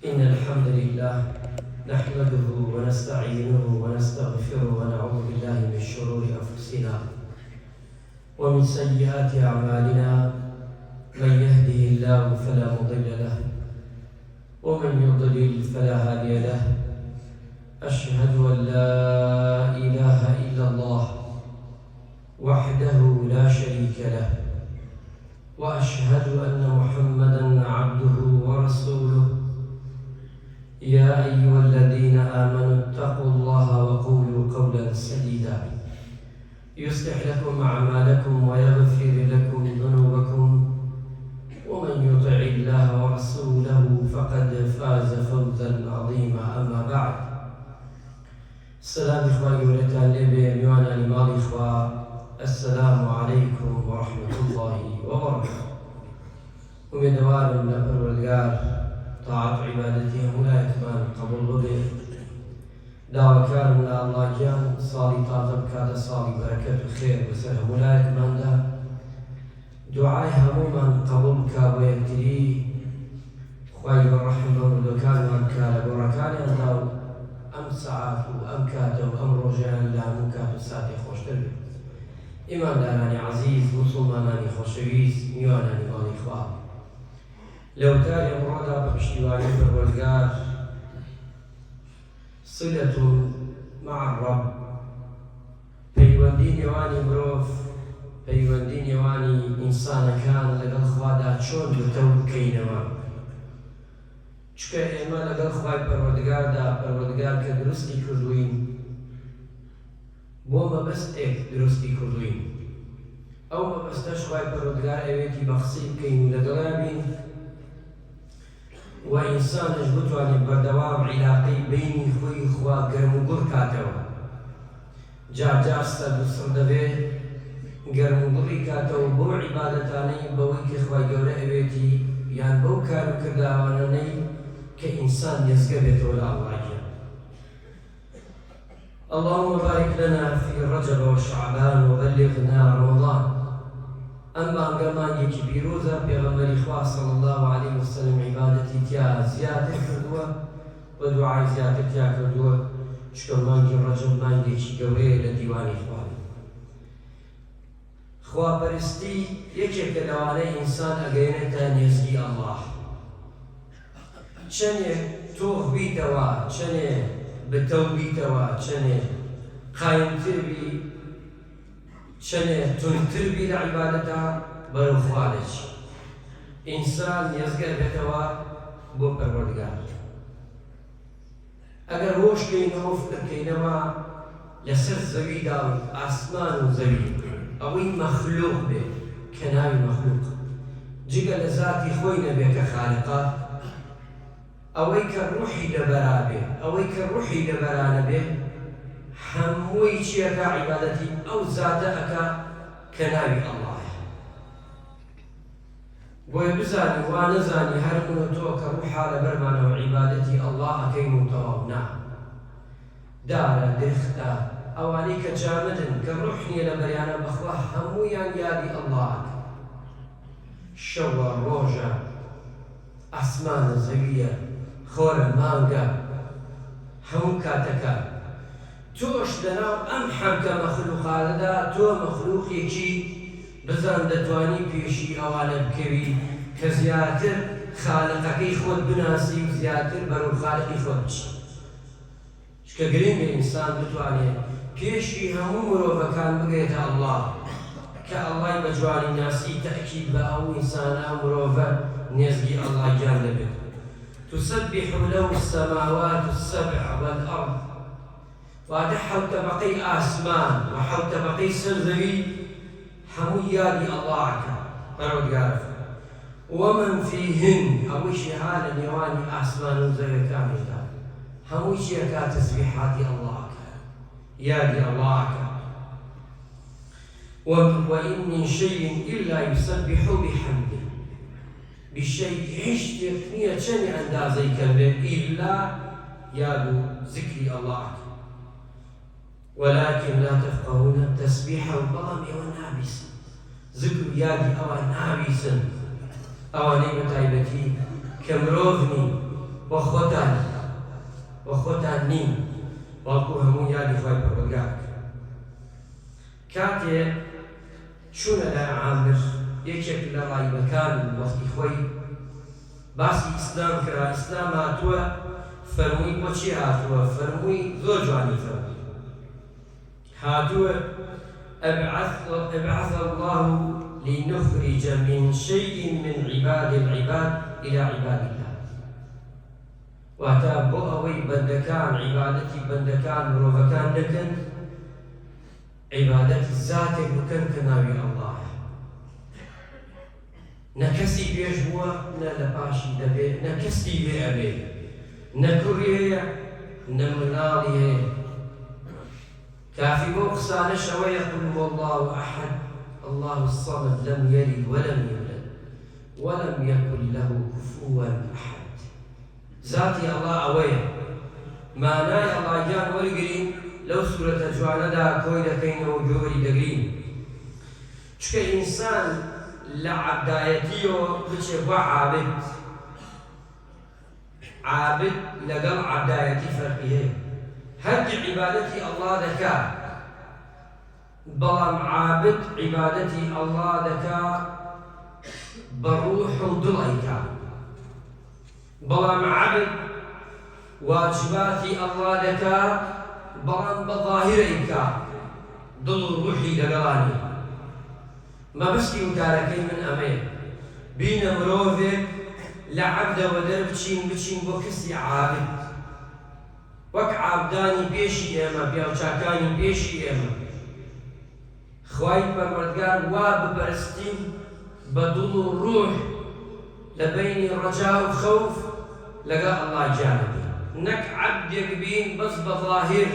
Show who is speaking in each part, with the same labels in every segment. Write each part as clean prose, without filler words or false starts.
Speaker 1: إن الحمد لله نحمده ونستعينه ونستغفره ونعوذ بالله من شرور أنفسنا ومن سيئات أعمالنا. من يهده الله فلا مضل له ومن يضلل فلا هادي له. أشهد أن لا إله إلا الله وحده لا شريك له، وأشهد أن محمدًا عبده ورسوله. يا أيها الذين آمنوا اتقوا الله وقولوا قولا سديدا يصلح لكم أعمالكم ويغفر لكم ذنوبكم، ومن يطع الله ورسوله فقد فاز فوزا عظيما. أما بعد، السلام إخواني ولتالي ميوانا لمال إخوة، السلام عليكم ورحمة الله وبركاته. ومدوار النبر والقار طاعة عبادته مولاي كمان قبول به دعوة كان من الله جان صالي طاقب كاد صالي بركة خير وسر مولاي كمان دا دعاء هموما قبول كاب ويكتري خواهي بالرحمة ولدكان وأمكال بركان أنه أم ساعات وأم كاد وأم رجان لا مكاد ساتي خوش تربي إيمان داراني عزيز مسلماناني خوشويز ميواناني مالي إخوان. لو تاري مرادا بپشتیوانی پروردگار صلة مع الرب، پەیوەندی نێوانی مرۆڤ، پەیوەندی نێوانی ئینسانەکان لەگەڵ خوادا چۆن بتەو بکەینەوە. چکە ئێمە لەگەڵ خوای پەروەردگاردا پەروەردگار کە دروستی کردووین بۆ مەبەستێک دروستی کردووین. ئەو مەبەستەش خوای پەروەردگار ئەوێتی بەخسی بکەین و لەگەڵا بین وإنسانش بتوانێت بەردەوام عیلاقەی بینی خۆی خوا گەرم و گوڕ کاتەوە. جار جار سەرد و سڕ دەبێت گەرم و گوڕی کاتەوە بۆ عیبادەتانەی بەوەی کە خوای گەورە ئەوێتی یان بەو کار و کرداوانانەی کە ئینسان نێزگە بێتەوە لە ئەڵڵاهیە. اللهم بارك لنا في رجب وشعبان وبلغنا رمضان. أما أنقمان يكي بيروزا بيغمر إخوة صلى الله عليه وسلم عبادتي تيا زيادة كردوة ودعاء زيادة تيا كردوة. شكو مانجي الرجل مانجي يكي قوري لديوان إخواني. خوا برستي يكي كدواني إنسان أغينتا نيزي الله. چنه توخ بيتوا، چنه بتو بيتوا، چنه قايم تربي، چنه تونتر بی لعبادتا برو خوالش. انسان نێزگەر بێتەوە بۆ پەروەردگار. ئەگەر هۆش بکەینەوە فکر بکەینەوە لەسەر زەویدا و ئاسمان و زەوی ئەوەی مەخلوق بێ کە ناوی مەخلوق جگە لە ذاتی خۆی نەبێ کە خالقە، ئەوەی کە ڕوحی لەبەرا بێ، ئەوەی کە ڕوحی لەبەرانە بێ هەمووی چیەکە عیبادەتی ئەو زاتە ئەکا کە ناوی ئەڵڵاهە. بۆیە بزانی وا نەزانی هەر من و تۆ کە ڕوحا لەبەرمانەوە عیبادەتی ئەڵڵا ئەکەین و تەواو نا. دارە درختە ئەوانەی کە جامدن کە ڕوح نییە لەبەریانە بەخوا هەموویان یادی ئەڵڵا ئەکەن. شەوە ڕۆژە ئاسمانە زەویە خۆرە مانگە هەموو کاتەکە تۆش لەناو ئەم حەمکە مەخلوقانەدا تۆ مەخلوقێکی بزان دەتوانی پێشی ئەوانە بکەوی کە زیاتر خالقەکەی خۆت بناسی و زیاتر بەرەو خالقی خۆت بچی. چکە گرنگە ئینسان بتوانێت پێشی هەموو مرۆڤەکان بگێتە ئەڵڵا کە ئەڵڵای بە جوانی ناسی تەئکید بە ئەو ئینسانە مرۆڤە نێزگی ئەڵڵا گیان دەبێت. تسبح له السماوات السبع والأرض. وهذا حول طبقي آسمان وحول طبقي سرزوي همو يادي الله پروردگار. ومن فيهن همو شهادة نيواني آسمان وزوي كاملة همو شيكا تسبيحات الله يادي الله. وإن من شيء إلا يسبح بحمده. بشيء عشتك نية چني اندازي كمبه إلا يادو ذكري الله. ولكن لا تفقهون التسبيح والظلم والنابس. ذكر يادي أو نابسا أو نعمة تايبتي کە مرۆڤنی وەخۆتان نین بەڵکو هەموو یادی خۆی پەروەردگار کاتێ چوونە لای عامر یەکێک لە ڕایبەکان وەختی خۆی باسی ئیسلام کرا ئیسلام هاتووە فەرمووی بۆچی هاتووە فەرمووی زۆر جوانی فەرمووی هاتووە ابعث الله لنخرج من شيء من عباد العباد إلى عباد الله واتا بۆ ئەوەی بەندەکان عیبادەتی بەندەکان مرۆڤەکان دەکەن عیبادەتی زاتێک بکەن کە ناوی ئەڵڵاهە نە کەسی پێش بووە نە لە پاشی دەبێت نە کەسی وێ ئەبێ نە کوڕی هەیە نە مناڵی هەیە کافی بۆ قسانەش ئەوەیە قل هو الله أحد الله الصمد لم يلد ولم يولد ولم يكن له كفوا أحد ذاتی الله ئەوەیە مانای ئەڵڵاهیان وەرگرین لەو سورەتە جوانەدا کۆی دەکەینەوە جۆری دەگرین چکە ئینسان لە عەبدایەتیەوە بچێ بۆ عابد لەگەڵ عەبدایەتی فەرقی هەیە هەردوو عیبادەتی ئەڵڵا دەکا بەڵام عابد عیبادەتی ئەڵڵا دەکا بە ڕوح و دڵ ئەیکا بەڵام عەبد واجباتی ئەڵڵا دەکا بەڵام بە ظاهر ئەیکا دڵ و ڕوحی لەگەڵانی مەبەستی وتارەکەی من ئەمەیە بینە مرۆڤێک لە عەبدەوە دەربچین بچین بۆ کەسی عابد وەک عابدانی پێشی ئێمە پیاوچاکانی پێشی ئێمە خوای پەروەردگار وا بپەرستین بە دڵ و ڕوح لە بەینی ڕەجا و خەوف لەگەڵ ئەڵڵا جیانە بین نەک عەبدێک بین بەس بە ظاهر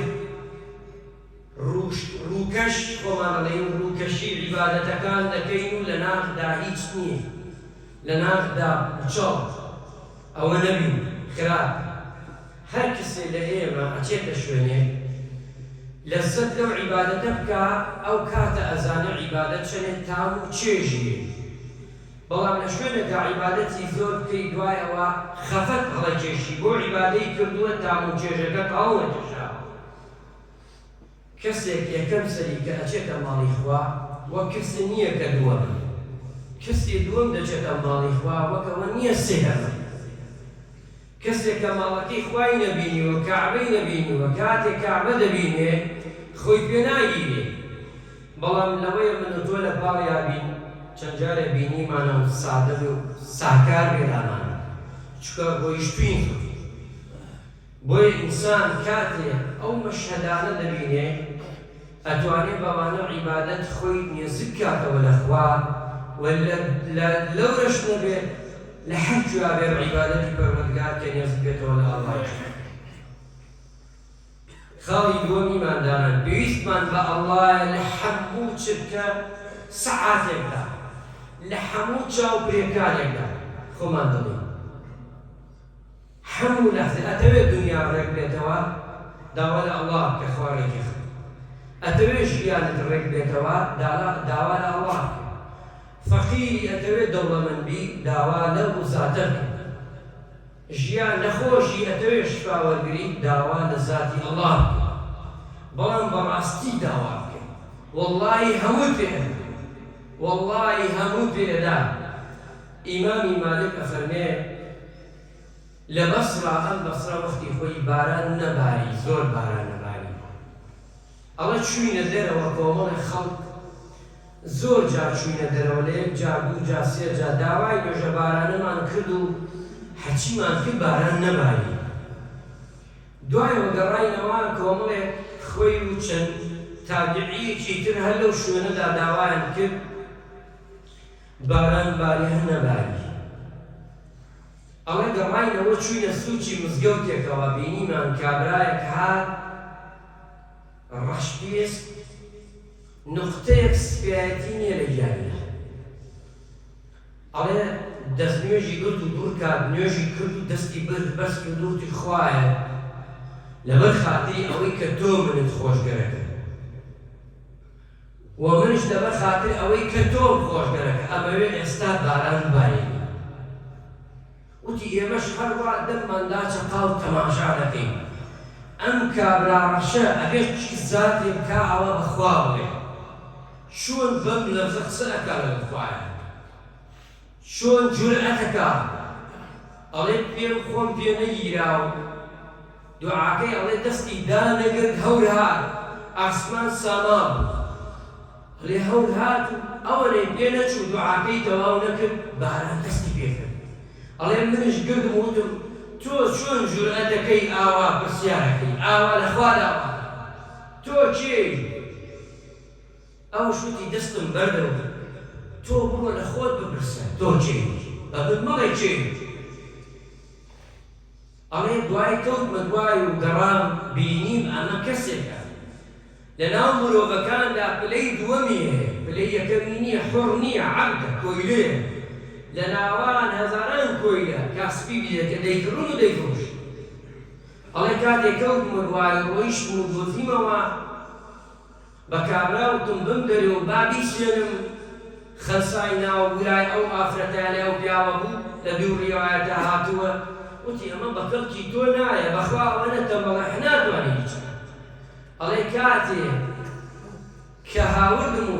Speaker 1: ڕووکەش خۆمان دەڵێین ڕووکەشی عیبادەتەکان دەکەین و لە ناخدا هیچ نییە لە ناخدا بچۆڵ ئەوە نەبین خراپ هەر کەسێ لە ئێمە ئەچێتە شوێنێ لەزەت لەو عیبادەتە بکە ئەو کاتە ئەزانە عیبادەت چەندێک تام و چێژیە بەڵام لە شوێنێکە عیبادەتی زۆر بکەی دوایەوە خەفەت هەڵەکێشی بۆ عیبادەی کردووە تام و چێژەکەت هەڵەکێشاوە کەسێک یەکەم سەری کە ئەچێتە ماڵی خوا وەک کەسێ نییە کە دووەم کەسێ دووەم دەچێتە ماڵی خوا وەکەوە نییە سێهەمە کەسێک کە ماڵەکەی خوای نەبینیوە کەعبەی نەبینیوە کاتێک کەعبە دەبینێ خۆی پێ ناگیرێ بەڵام لەوەیە من و تۆ لە پاڵیا بین چەند جارێ بینیمانە سادە و ساکار بێرانانە چکە ڕۆیشتوین بۆیە ئینسان کاتێ ئەو مەشهەدانە دەبینێ ئەتوانێ بەوانە عیبادەت خۆی نێزیک کاتەوە لە خوا لەورەش نەبێت لە هەر جوابێ عیبادەتی پەروەردگار کە نێزیک بێتەوە لە ئەڵڵای خاڵی دووەمیماندانان پێویستمان بە ئەڵڵایە لە هەموو چرکە سەعاتێکدا لە هەموو چاوپرێکانێکدا خۆمان دەڵێن هەموو لەحظە ئەتەوێت دنیا ڕێک بێتەوە داوا لە ئەڵڵا کە خوا ڕێکی خڕ ئەتەوێت ژیانت ڕێک بێتەوە داوا لە ئەڵڵا فەقیری ئەتەوێت دەوڵەمەندبی داوا لەو زاتە بکە ژیان نەخۆشی ئەتەوێت شفا وەرگری داوا لە زاتی ئەڵڵا بکە بەڵام بەڕاستی داوا بکەین وەڵڵاهی هەمووت پێدە وەڵڵاهی هەمووت پێدە ئیمامی مالک ئەفەرمێ لە بەسرا ئەم بەسرا وەختی خۆی باران نەباری زۆر باران نەباری ئەڵە چووینە دەرەوە کۆمەڵی خەڵک زۆر جار چووینە دەرەوە لە یەک جا دوو جا سێ جا داوای نوێژە بارانەمان کرد و حەچیمان کرد باران نەباری دوایەوە گەڕاینەوە کۆمەڵێک خۆی و چەند تابعیەکی تر هەر لەو شوێنەدا داوایان کرد باران باری هەر نەباری ئەڵێ گەڕاینەوە چووینە سووچی مزگەوتێکەوە بینیمان کابرایەک هات ڕەشپێست نقطەیەک سپایەتی نییە لە گیانە ئەڵێ دەست نوێژی گرت و دوور کات نوێژی کرد و دەستی بەرز کرد و وتی خوایە لەبەر خاتری ئەوەی کە تۆ منت خۆشگەرەکە و منش لەبەر خاتر ئەوەی کە تۆم خۆشگەرەکە ئەمەوێت ئێستا باران بارێنی وتی ئێمەش هەروە دەمماندا چەقاو تەماشا دەکەین ئەم کابرا ڕەشە ئەبێ چی زاتێ بکا ئەوە بەخوا بڵێ چۆن بەم لەفزە قسە ئەکا لەگەڵ خوایە چۆن جورئەتەکە ئەڵێ پێم خۆم پێ نەگیراوە دوعاکەی ئەڵێ دەستی دانەگرت هەور هات ئاسمان ساما بوو ئەڵێ هەور هات و ئەوەنەی پێ نەچوو دوعاکەی تەواو نەکرد باران دەستی پێکرد ئەڵێ منش گردم وتم تۆ چۆن جورئەتەکەی ئاوا پرسیارەکەی ئاوا لەخوا داوا تۆ کێی ئەو شوتی دەستم بەردەوە تۆ بڕۆ لە خۆت بپرسە تۆ کێی بەبن مەڵێ کێی ئەڵێ دوای کەوتمە دوای و گەڕام بینیم ئەمە کەسێکە لەناو مرۆڤەکاندا پلەی دووەمی هەیە پلەی یەکەمی نییە حۆڕ نییە عەبدە کۆیلەیە لە ناوان هەزاران کۆیلە کاسپی بیدەکە دەیکڕون و دەیفڕۆش ئەڵێ کاتێک کەوتمە دوای ڕۆیشتم و دۆزیمەوە بە کابراوتم بم دەرێ و با بیسێنم خەنسای ناو ویلای ئەو ئافرەتانە ئەو پیاوە بوو لە دوو ڕیوایەتە هاتووە وتی ئەمە بە کەڵکی تۆ نایە بەخوا ئەوە نەتەمەڵە ناتوانێ هیچ ئەڵێ کاتێک کە هاوردم و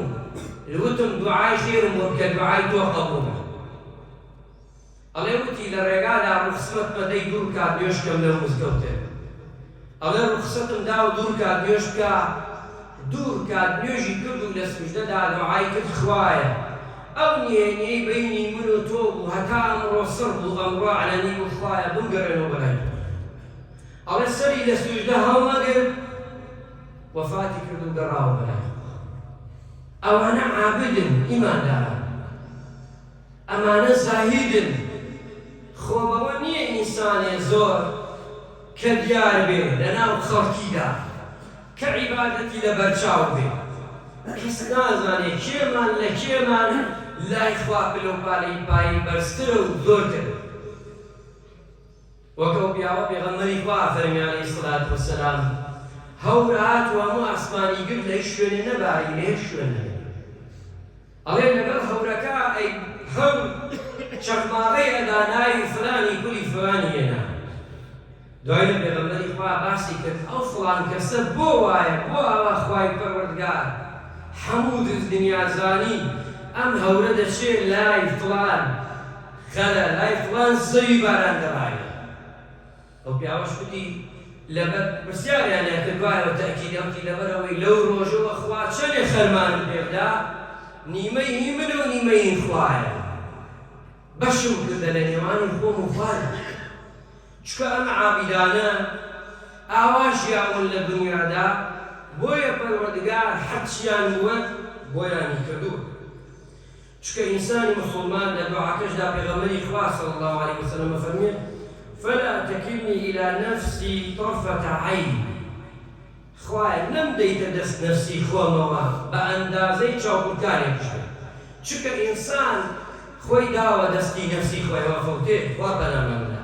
Speaker 1: وتم دوعای خێرم وە کە دوعای تۆ قەبوڵە ئەڵێ وتی لە ڕێگادا ڕوخسەت بەدەی دوور کات نوێژ بکەم لەو مزگەوتێ ئەڵێ ڕوخسەتم دا و دوور کات نوێژ بکە دوور کات نوێژی کرد و لە سوژدەدا دوعای کرد خوایە ئەو نێنەی بینی من و تۆ بوو هەتا ئەمڕۆ سڕ بوو ئەمڕۆ عەلەنی بوو خوایە بمگەڕێنەوە بەلای تۆ ئەڵێ سەری لە سوژدە هەڵمەگرت وەفاتی کرد و گەڕاوە بەلای ئەوانە عابدن ئیمانداران ئەمانە زاهیدن خۆ بەوە نییە ئینسانێ زۆر کە دیار بێ لەناو خەڵکیدا کە عیبادەتی لە بەرچاو بێ کەس نازانێ کێمان لە کێمان لای خوا پلەپالەی پایی بەرزترە و زۆرتر وەکەو پیاوە پێغەمبەری خوا فەرمی عەلەیهی سەڵات وەسەلام هەور هات و هەموو ئاسمانی گرت لە هیچ شوێنێ نەباری لە هیچ شوێنێ ئەڵێ لەگەڵ هەورەکە ئەی هەور چەقماغەی ئەدانایی فلانی کولی فلانی هێنا دوای لە پێغەمبەری خوا باسی کرد ئەو فڵان کەسە بۆ وایە بۆ ئەوە خوای پەروەردگار هەموو دنیازانی ئەم هەورە دەچێت لای فڵان خەلە لای فڵان زەوی باران دەڕایە ئەو پیاوەش وتی لەبەر پرسیاریان لێ کردوایەوە تەئکید ئەوتی لەبەرەوەی لەو ڕۆژەوە خوا چەندێ خەرمانم پێبدا نیمەی هی منە و نیمەی هی خوایە بەشم کردە لە نێوانی خۆم و خوایە چکە ئەم عابیدانە ئاوا ژیاون لە دنیادا بۆیە پەروەردگار حەچیان وە بۆیانی کردووە چکە ئینسانی مسلمان لە دوعاکەشدا پێغەمبەری خوا صلی الله عليه وسلم فەرمێت فلا تكلني إلى نفسي طرفة عين خوایە نەمدەیتە دەست نەفسی خۆمەوە بە ئەندازەی چاوپڕکارێک بشێت چکە ئینسان خۆی داوە دەستی نەفسی خۆیەوە فەوتێ خوا بەنامەمدا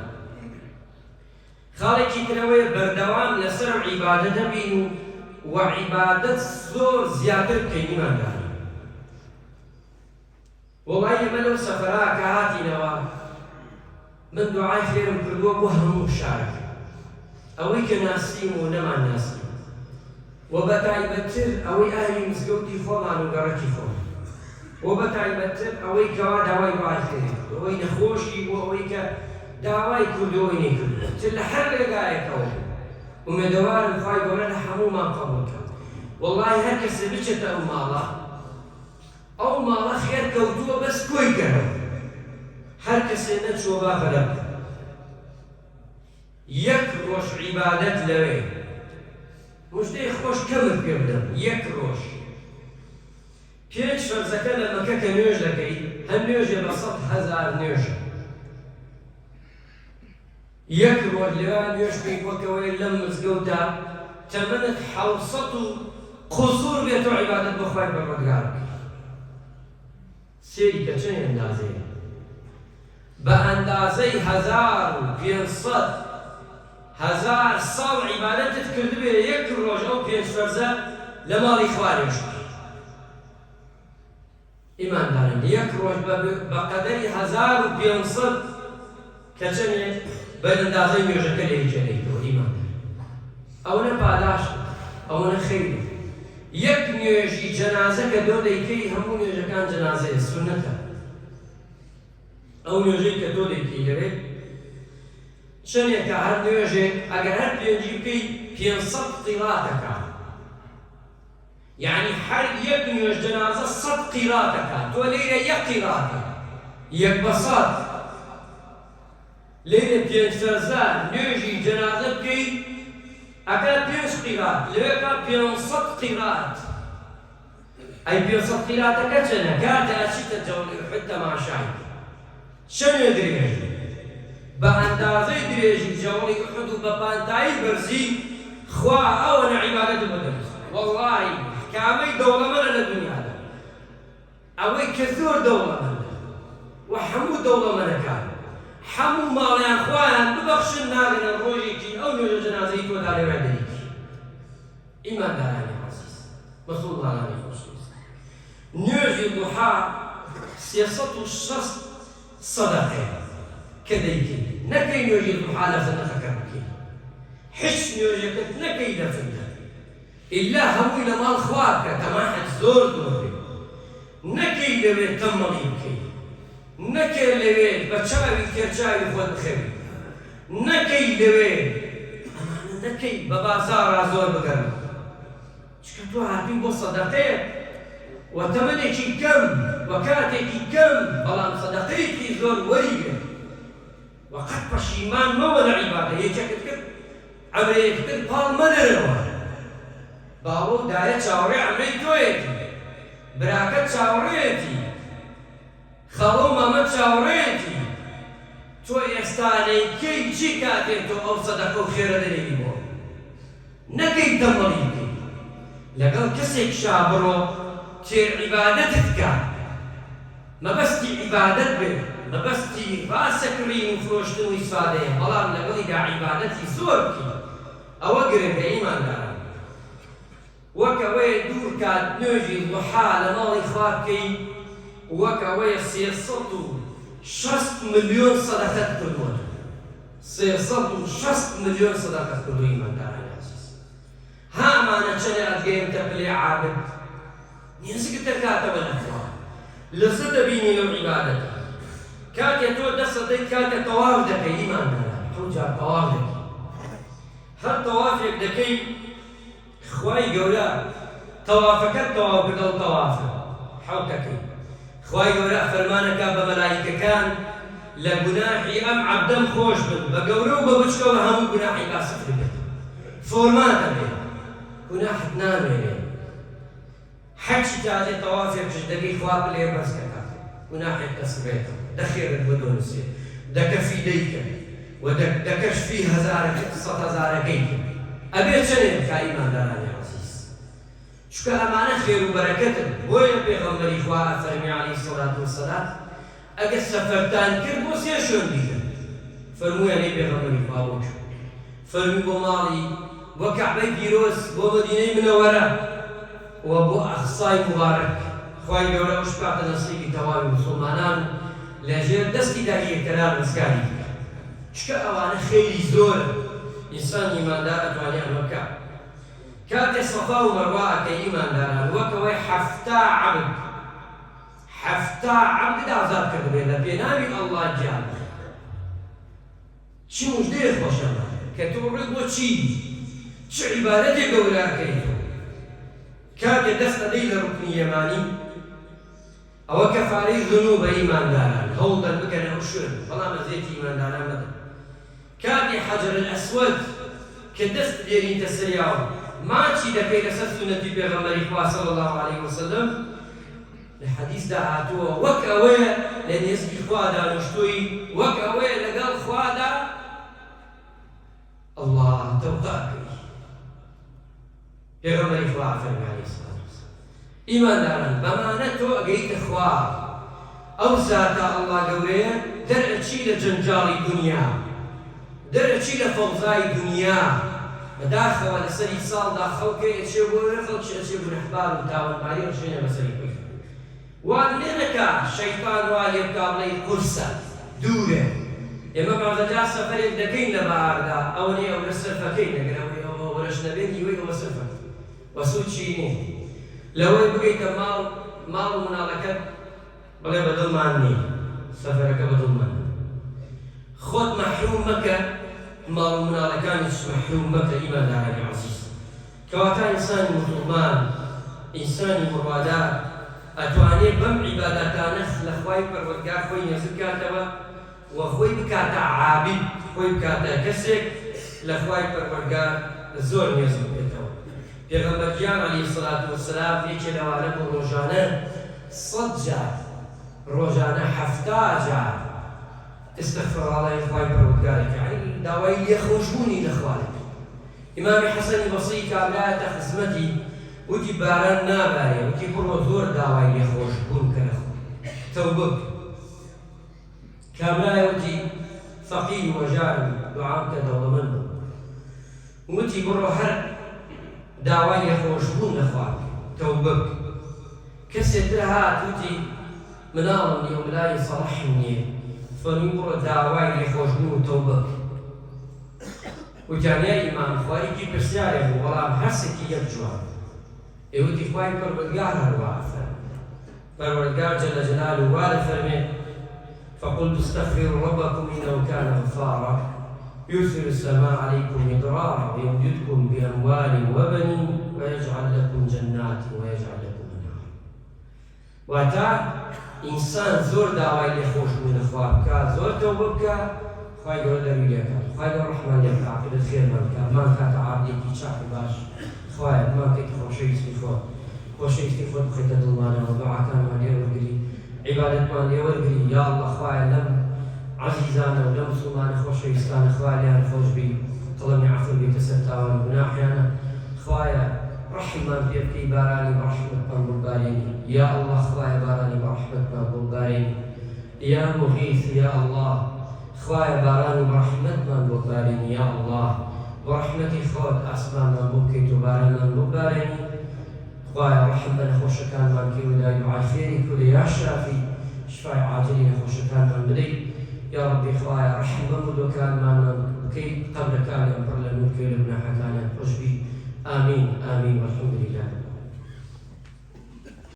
Speaker 1: خاڵێکی ترەوەیە بەردەوام لەسەر عیبادەتە بین و عیبادەت زۆر زیاتر بکەین ئیمانداران وەڵای ئێمە لەو سەفەرا کە هاتینەوە من دوعای خێرم کردووە بۆ هەموو شارێک ئەوەی کە ناسیم و نەمان ناسیم و بەتایبەتتر ئەوەی ئاهلی مزگەوتی خۆمان و گەڕەکی خۆمان و بەتایبەتتر ئەوەی کەوا داوای دوعای خێری ئەوەی نەخۆشی بۆ ئەوەی کە داوای کردەوەی نەکردووە تر لە هەر ڕێگایەکەوە ومێدەوارم خوای گەورە لە هەموومان قەبوڵ بکات وەڵڵاهی هەر کەسێ بچێتە ئەو ماڵە ئەو ماڵە خێر کەوتووە بەس کۆی کەرەوە هەر کەسێ نەچووە با بەلە بکات یەک ڕۆژ عیبادەت لەوێ مژدەی خۆش کەمت پێ بدەم یەک ڕۆژ پێنج فەرزەکە لە مەکە کە نوێژ دەکەی هەر نوێژێ بە 100,000 نوێژە یەک ڕۆژ لەوان نوێژ بکەی وەکەوەی لەم مزگەوتدا تەمەنت 700 و قوسوور بێتەوە عیبادەت بۆ خوای پەروەردگار بکەی سێری کە چەند ئەندازەیە بە ئەندازەی 1500 ساڵ عیبادەتت کردبێ یەک ڕۆژ ئەو پێنج فەرزە لە ماڵی خوا نوێژ بکەی ئیمانداران یەک ڕۆژ بە قەدەری 1500 کە چەندێ بەرەندازەی نوێژەکە لێی جێنێتەوە ئیمان ئەوە پاداش ئەوە خەیر یەک نوێژی جەنازە کە دۆ دەیکەی هەموو نوێژەکان جەنازەیە سونەتە ئەو نوێژەی کە دۆ دەیکەی دەوێت چەندێکە هەر نوێژێک ئەگەر هەر پێنجی بکەی 500 قیراتەکە یعنی هەر یەک نوێژ جەنازە 100 قیراتەکە تۆ لێرە یەک قیراتە یەک بە 100 لێرە 500 نوێژی جەنازە بکەی ئەکا 5 قیرات لێرەکە 500 قیرات ئەی 500 قیراتەکە چەنە کاتە ئەچیتە جەوڵی ئوحود تەماشای چەندێ درێژ بە ئەندازەی درێژی جەوڵی ئوحود و بە پانتایی بەرزی خوا ئەوەنە عیبادەت بەدەست وەڵڵاهی کامەی دەوڵەمەندە لە دنیادا ئەوەی کە زۆر دەوڵەمەندە و هەموو دەوڵەمەندەکان هەموو ماڵیان خۆیان ببەخشن ناگەنە ڕۆژێکی ئەو نوێژە جەنازەی تۆدا لێوە دەریکی ئیماندارانی عەزیز مەسوڵمانانی خۆشەویست نوێژی دوحا 360 سەدەقەیە کە دەیکەی نەکەی نوێژی دوحا لە زەنەخەکە بکەی هیچ نوێژەکەت نەکەی لە فندە ئیلا هەمووی لە ماڵ خوا بکە تەماحەت زۆر دۆڕێ نەکەی لەوێ تەمەڵی بکەی نەکەی لەوێ بە چاوی کێرچاوی خۆت بخەوی نەکەی لەوێ ئەمانە نەکەی بە بازاڕا زۆر بگەڕێ چکە تۆ هاتووی بۆ سەدەقەیە و تەمەنێکی کەم و کاتێکی کەم بەڵام سەدەقەیەکی زۆر وەریگرە وقت پەشیمان مەوە لە عیبادە یەکێکت کرد ئەمرەیەک کرد پاڵ مەدەرەوە باوە و دایە چاوەڕێ ئەمرەی تۆیەتی براکەت چاوەڕێیەتی خەڵە و مامە چاوەڕێیەتی تۆ ئێستانەیکەی چی کاتێک تۆ ئەو سەدەقە و خێرە دەرێنی بۆ نەکەی تەمەڵی بکەی لەگەڵ کەسێک شا بڕۆ تێر عیبادەتت کە مەبەستی عیبادەت بێت مەبەستی ڕاستەکڕین و فرۆشتن و ئیسفادەیە بەڵام لەگەڵیدا عیبادەتی زۆر بکەی ئەوە گرنگە ئیمانداران وەک ئەوەیە دوور کات نوێژی دوحا لە ماڵی خوا بکەی وەک ئەوەیە 360 ملیۆن سەدەقەت کردووە 360 ملیۆن سەدەقەت کردووە ئیماندارانی عەزیز هامانە چەندە ئەدگەیەمتە پلێ عابد نێزیکت دەکاتەوە لە خوا لەزە دەبینی لەو عیبادەتە کاتێک تۆ دەستە دەیت کاتێک تەواف دەکەی ئیمانداران حەوت تەواف دەکەی هەر تەوافێک دەکەی خوای گەورە تەوافەکەت تەواو کردە و تەوافە حەوتەکەی خوای گەورە فەرمانەکە بە مەلایکەکان لە گوناحی ئەم عەبدەم خۆش بن بە گەورە و بە بچکەوە هەموو گوناحی باسفر بێت فۆرمان دەبێت گوناحت نامێنێ حەجی تازێ تەوافێکش دەکەی خوا بلێ بەرزکەکە گوناحێک کەسر بێتەوە دەخێرت بۆ دۆنسێ دەکە فیدەیکە و دەکەش فی هەزارەکە 100 هەزارەکەی ئەبێ چەندێک کا ئیماندارانی عەزیز چونکە ئەمانە خێر و بەرەکەتن بۆیە پێغەمبەری خوا فەرمی عەلەیهی سەڵات وەسەلام ئەگەر سەفەرتان کرد بۆ سێ شوێن بیکەن فەرموویانەی پێغەمبەری خوا بۆ چوو فەرمی بۆ ماڵی بۆ کەعبەی پیرۆز بۆ مەدینەی منەوەرە و بۆ ئەخسای مبارەک خوای گەورە ئەوش کاتە نەسیبی تەواوی موسڵمانان لەژێر دەستی داهیەکەران ڕزگاری چکە ئەوانە خێری زۆرە ئینسان ئیماندار ئەتوانێ ئەمە بکە کاتێ سەفا و مەروە ئەکەی ئیمانداران وەکەوەی حەفتا عەبد ئازاد کردبێت لە پێناوی ئەڵڵا گیان چی موژدەیە خۆشەمە کە تۆ ڕێک بۆ چی چ عیبادەتێک گەورە ئەکەی تۆ کاتێ دەست ئەدەی لە ڕوکنی یەمانی ئەوە کەفارەی ذنوبە ئیمانداران هەوڵدەن بکەنە ئەو شوێن بەڵام ئەزیەتی ئیمانداران مەدەن کاتی حەجر الأسود کە دەست دێنیتە سەریاوە ماچی دەکەی لەسەر سونەتی پێغەمبەری خوا صلی الله علیه وسلم لە حەدیثدا هاتووە وەک ئەوەیە لە نێزکی خوا دانیشتووی وەک ئەوەیە لەگەڵ خوادا الله تەوقاکەی پێغەمبەری خوا فەرمی عەلەیهی سەڵات وەسەلام ئیمانداران بەمانە تۆ ئەگەیتە خوا ئەو زاتە ئەڵڵا گەورەیە دەرئەچی لە جەنجاڵی دنیا دەرەچی لە فەوزای دنیا بەداخەوە لەسەری ساڵدا خەڵکە ئەچێ بۆ خەڵکی ئەچێ بۆ ڕەحبار و تاوانباری ڕژێنە بەسەری خۆی وا لێ نەکا شەیطان وا لێ بکا بڵێ قورسە دوورە ئێمە بەڵگەجار سەفەرێک دەکەین لە بەهاردا ئەوە نیە ئەو لە سەرفەکەی لەگەر ئەوەی ئەوە وەرەش نەبێتی وەی ئەوە سەرفەکە وەسوودی نییە لەوەی بگەیتە ماڵ و مناڵەکەت بڵێ بەدڵمان نییە سەفەرەکە بەدڵمان خۆت مەحروم مەکە ماڵ و مناڵەکانیش مەحروم مەکە ئیماندارانی عەزیز کەواتە ئینسانی موسڵمان ئینسانی بڕوادار ئەتوانێت بەم عیبادەتانە لە خوای پەروەردگار خۆی نێزت بکاتەوە و خۆی بکاتە عابید خۆی بکاتە کەسێک لە خوای پەروەردگار زۆر نێز بێتەوە پێغەمبەر گیان عەلەیهی سەڵات وەسەلام یەکێ لەوانە بۆ ڕۆژانە 100 جار ڕۆژانە 70 جار استەغفرڵڵای خوای پەروەردگارێکە یعنی داوای لێخۆشبوونی لە خوا دەکات ئیمامی حەسەنی بەسری کابرایەتە خزمەتی وتی باران نابارێ وتی بڕۆ زۆر داوای لێخۆشبوون کە لە خوا تەوبە کابرایە وتی فەقیر وەژارم دوعام کە دەوڵەمەند وتی بڕۆ هەر داوای لێخۆشبوون لە خوا تەوبە کەسێک تر هات وتی مناڵم نییە و ملای سەڵەحم نییە فەرمی بڕۆ داوای لێخۆشبوون و تەوبە وتیانیا ئیمان خوایەکی پرسیارێ بوو بەڵام هەرسێکی یەک جوان ئێوەتی خوای پەروەردگار هەروە فەرمێ پەروەردگار جەلە جەلالوه وا دەفەرمێ فقلت استغفروا ربكم إنه كان غفارا يرسل السماء عليكم مدرارا ويمددكم بأموال وبنين ويجعل لكم جنات ويجعل لكم أنهارا واتا إنسان زور داوای لێخۆشبوون لە خوا بکات زۆر تەوبە بکات خوای گەورە دەروی لێ کات خوای گەورە ڕەحمان لێ بکات عاقبەت خێرمان بکات مان کاتە عابدێکی چاک و باش خوایە مان کەیتە خۆشەویستی خۆت خۆشەویستی خۆت بخەیتە دڵمانەوە دوعاکانمان لێ وەرگری عیبادەتمان لێ وەرگری یا الله خوایە لەم عەزیزانە و لەم مسڵمانە خۆشەویستانە خوایە لیان خۆش بی قەڵەمی عەفو بێتە سەر تاوان و گوناحیانە خوایە ڕەحممان پێ بکەی بارانی بەڕەحمەتمان بڵبارێنی یا الله خوایە بارانی بەڕەحمەتمان بڵبارێنی یا مغیث یا الله خوایە بارانی بەڕەحمەتمان بڵبارێنی یا الله بەڕەحمەتی خۆت ئاسمانمان بۆ بکەیت و بارانمان بڵبارێنی خوایە ڕەحم بە نەخۆشەکانمان کەی و لای دوعای خێری کولە یا شافی شفای عاجلی نەخۆشەکانمان بدەیت یا ربی خوایە ڕەحم بە مردوەکانمان بکەی قەبرەکانیان پڕ لە نور کەی لە گوناحەکانیان خۆش بی آمين آمين والحمد لله